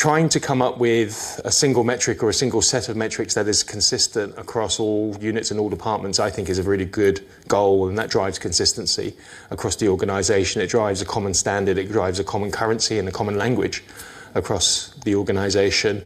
trying to come up with a single metric or a single set of metrics that is consistent across all units and all departments, I think is a really good goal, and that drives consistency across the organisation. It drives a common standard, it drives a common currency and a common language across the organisation.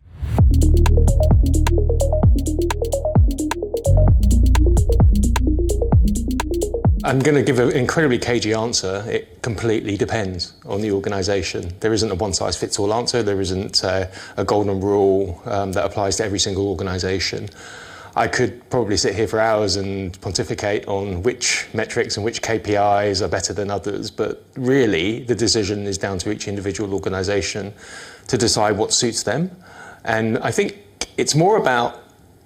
I'm going to give an incredibly cagey answer. It completely depends on the organisation. There isn't a one-size-fits-all answer. There isn't a golden rule that applies to every single organisation. I could probably sit here for hours and pontificate on which metrics and which KPIs are better than others, but really the decision is down to each individual organisation to decide what suits them. And I think it's more about,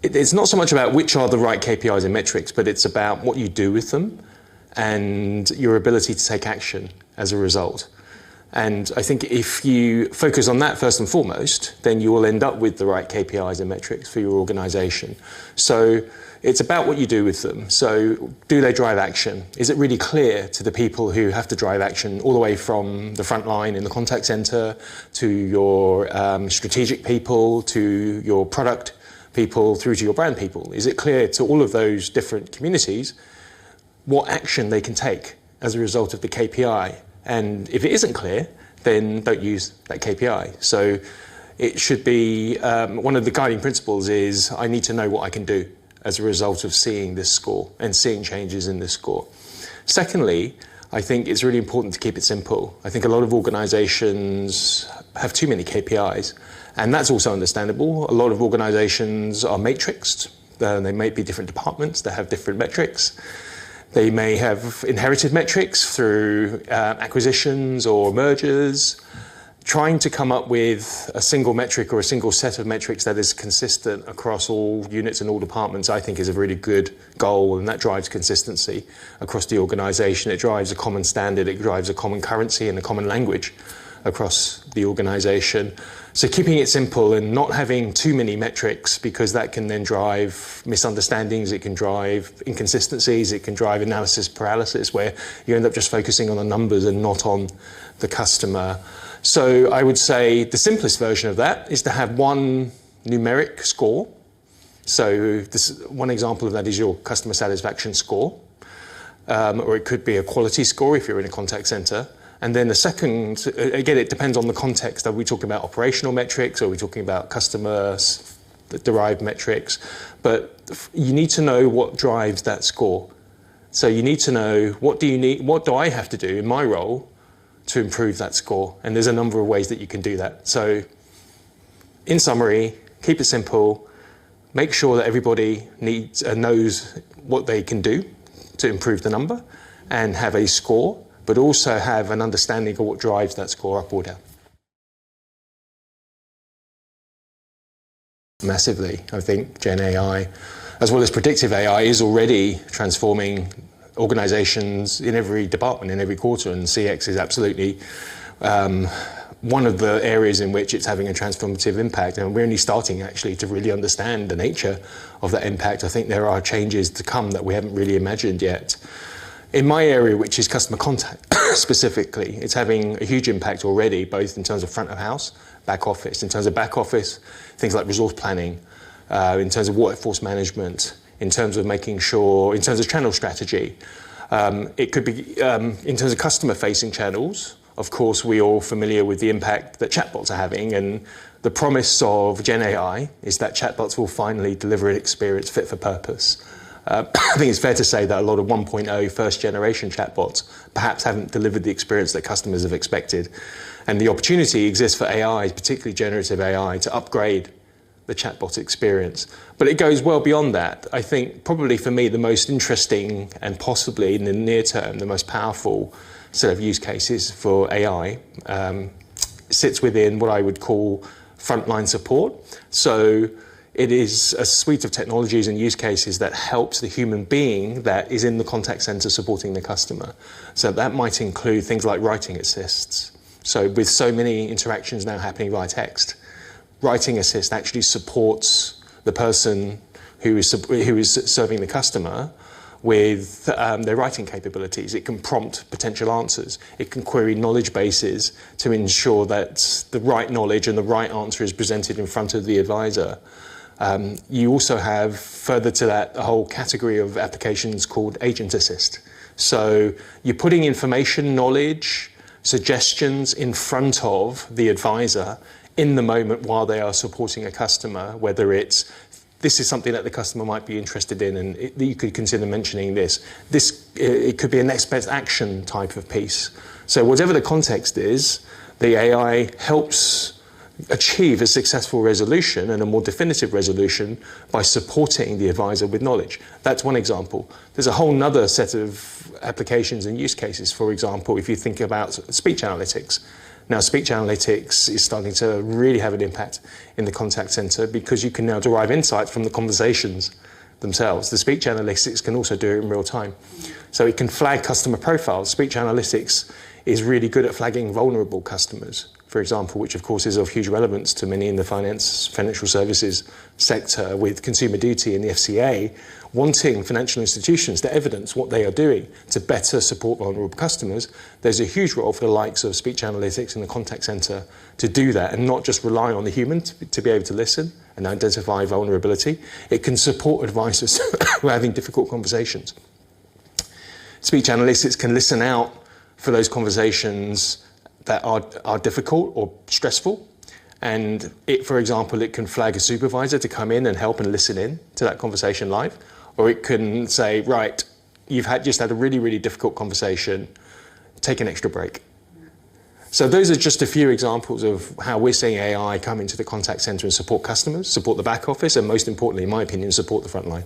it's not so much about which are the right KPIs and metrics, but it's about what you do with them and your ability to take action as a result. And I think if you focus on that first and foremost, then you will end up with the right KPIs and metrics for your organisation. So it's about what you do with them. So do they drive action? Is it really clear to the people who have to drive action, all the way from the front line in the contact centre to your strategic people, to your product people, through to your brand people? Is it clear to all of those different communities what action they can take as a result of the KPI? And if it isn't clear, then don't use that KPI. So it should be, one of the guiding principles is I need to know what I can do as a result of seeing this score and seeing changes in this score. Secondly, I think it's really important to keep it simple. I think a lot of organisations have too many KPIs, and that's also understandable. A lot of organisations are matrixed. They may be different departments that have different metrics. They may have inherited metrics through acquisitions or mergers. Trying to come up with a single metric or a single set of metrics that is consistent across all units and all departments, I think is a really good goal, and that drives consistency across the organisation. It drives a common standard, it drives a common currency and a common language across the organisation. So keeping it simple and not having too many metrics, because that can then drive misunderstandings, it can drive inconsistencies, it can drive analysis paralysis, where you end up just focusing on the numbers and not on the customer. So I would say the simplest version of that is to have one numeric score. So one example of that is your customer satisfaction score, or it could be a quality score if you're in a contact centre. And then the second, again, it depends on the context. Are we talking about operational metrics? Are we talking about customer-derived metrics? But you need to know what drives that score. So you need to know, what do I have to do in my role to improve that score? And there's a number of ways that you can do that. So in summary, keep it simple. Make sure that everybody knows what they can do to improve the number and have a score, but also have an understanding of what drives that score up or down. Massively, I think Gen AI, as well as predictive AI, is already transforming organisations in every department, in every quarter, and CX is absolutely one of the areas in which it's having a transformative impact. And we're only starting actually to really understand the nature of that impact. I think there are changes to come that we haven't really imagined yet. In my area, which is customer contact specifically, it's having a huge impact already, both in terms of front of house, back office. In terms of back office, things like resource planning, in terms of workforce management, in terms of making sure, in terms of channel strategy. It could be, in terms of customer-facing channels, of course, we're all familiar with the impact that chatbots are having, and the promise of Gen AI is that chatbots will finally deliver an experience fit for purpose. I think it's fair to say that a lot of 1.0 first-generation chatbots perhaps haven't delivered the experience that customers have expected. And the opportunity exists for AI, particularly generative AI, to upgrade the chatbot experience. But it goes well beyond that. I think probably for me the most interesting and possibly in the near term the most powerful set of use cases for AI sits within what I would call frontline support. So it is a suite of technologies and use cases that helps the human being that is in the contact center supporting the customer. So that might include things like writing assists. So with so many interactions now happening via text, writing assist actually supports the person who is serving the customer with their writing capabilities. It can prompt potential answers. It can query knowledge bases to ensure that the right knowledge and the right answer is presented in front of the advisor. You also have, further to that, a whole category of applications called Agent Assist. So you're putting information, knowledge, suggestions in front of the advisor in the moment while they are supporting a customer, whether it's this is something that the customer might be interested in and you could consider mentioning this. It could be a next best action type of piece. So whatever the context is, the AI helps achieve a successful resolution and a more definitive resolution by supporting the advisor with knowledge. That's one example. There's a whole nother set of applications and use cases. For example, if you think about speech analytics. Now, speech analytics is starting to really have an impact in the contact center because you can now derive insights from the conversations themselves. The speech analytics can also do it in real time. So it can flag customer profiles. Speech analytics is really good at flagging vulnerable customers, for example, which of course is of huge relevance to many in the financial services sector, with Consumer Duty and the FCA wanting financial institutions to evidence what they are doing to better support vulnerable customers. There's a huge role for the likes of speech analytics in the contact center to do that and not just rely on the human to be able to listen and identify vulnerability. It can support advisors who are having difficult conversations. Speech analytics can listen out for those conversations that are difficult or stressful. And for example, it can flag a supervisor to come in and help and listen in to that conversation live. Or it can say, right, you've just had a really, really difficult conversation, take an extra break. So those are just a few examples of how we're seeing AI come into the contact center and support customers, support the back office, and most importantly, in my opinion, support the front line.